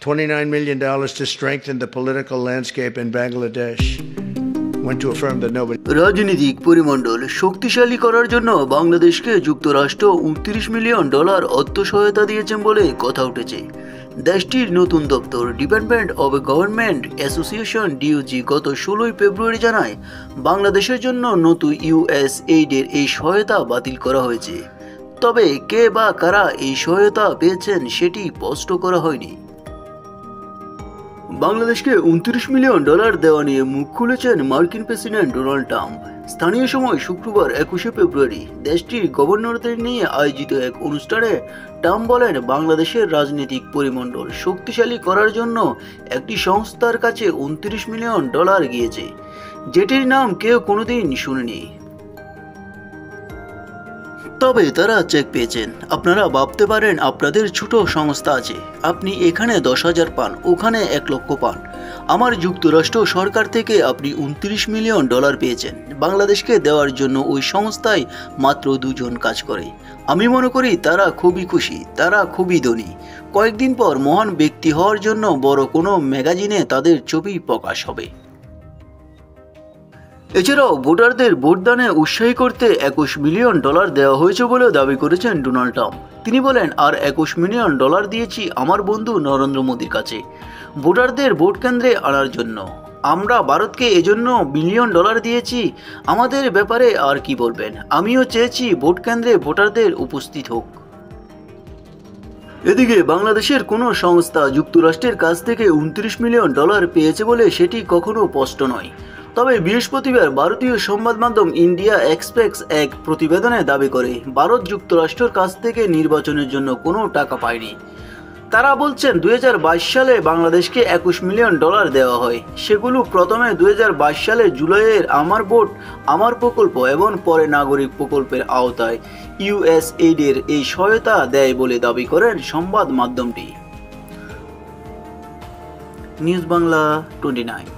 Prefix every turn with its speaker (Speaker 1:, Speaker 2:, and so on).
Speaker 1: $29 million to strengthen the political landscape in Bangladesh. Went to affirm that nobody.
Speaker 2: রাজনৈতিক পরিমণ্ডল শক্তিশালী করার জন্য বাংলাদেশকে যুক্তরাষ্ট্র $29 মিলিয়ন অর্থ সহায়তা দিয়েছেন বলে কথা উঠেছে। দেশটির নতুন দপ্তর department of government association DOG গত 16 ফেব্রুয়ারি জানায় বাংলাদেশের জন্য নতুন ইউএস এইডের এই সহায়তা বাতিল করা হয়েছে। তবে কে বা কারা এই সহায়তা পেয়েছেন সেটি স্পষ্ট করা হয়নি। বাংলাদেশকে $29 মিলিয়ন দেওয়া নিয়ে মুখ খুলেছেন মার্কিন প্রেসিডেন্ট ডোনাল্ড ট্রাম্প। স্থানীয় সময় শুক্রবার 21 ফেব্রুয়ারি দেশটির গভর্নরদের নিয়ে আয়োজিত এক অনুষ্ঠানে ট্রাম্প বলেন, বাংলাদেশের রাজনৈতিক পরিমণ্ডল শক্তিশালী করার জন্য একটি সংস্থার কাছে $29 মিলিয়ন গিয়েছে, যেটির নাম কেউ কোনোদিন শুনেনি। তবে তারা চেক পেয়েছেন। আপনারা ভাবতে পারেন আপনাদের ছোট সংস্থা আছে, আপনি এখানে 10,000 পান, ওখানে 1 লক্ষ পান। আমার যুক্তরাষ্ট্র সরকার থেকে আপনি $29 মিলিয়ন পেয়েছেন। বাংলাদেশকে দেওয়ার জন্য ওই সংস্থায় মাত্র 2 জন কাজ করে। আমি মনে করি তারা খুবই খুশি, তারা খুবই ধনী। কয়েকদিন পর মহান ব্যক্তি হওয়ার জন্য বড় কোনো ম্যাগাজিনে তাদের ছবি প্রকাশ হবে। এছাড়াও ভোটারদের ভোটদানে উৎসাহী করতে $21 মিলিয়ন দেওয়া হয়েছে বলে দাবি করেছেন ডোনাল্ড ট্রাম্প। তিনি বলেন, আর $21 মিলিয়ন দিয়েছি আমার বন্ধু নরেন্দ্র মোদির কাছে ভোটারদের ভোট কেন্দ্রে আনার জন্য। আমরা ভারতকে এজন্য বিলিয়ন ডলার দিয়েছি। আমাদের ব্যাপারে আর কি বলবেন? আমিও চেয়েছি ভোট কেন্দ্রে ভোটারদের উপস্থিত হোক। এদিকে বাংলাদেশের কোনো সংস্থা যুক্তরাষ্ট্রের কাছ থেকে $29 মিলিয়ন পেয়েছে বলে সেটি কখনো স্পষ্ট নয়। তবে বৃহস্পতিবার ভারতীয় সংবাদ মাধ্যম ইন্ডিয়া এক্সপ্রেস এক প্রতিবেদনে দাবি করে ভারত যুক্তরাষ্ট্রের কাছ থেকে নির্বাচনের জন্য কোনো টাকা পায়নি। তারা বলছেন 2022 সালে বাংলাদেশকে $21 মিলিয়ন দেওয়া হয়। সেগুলো প্রথমে 2022 সালে জুলাইয়ের আমার ভোট আমার প্রকল্প এবং পরে নাগরিক প্রকল্পের আওতায় ইউএসএইডের এই সহায়তা দেয় বলে দাবি করেন সংবাদ মাধ্যমটি। নিউজ বাংলা 29।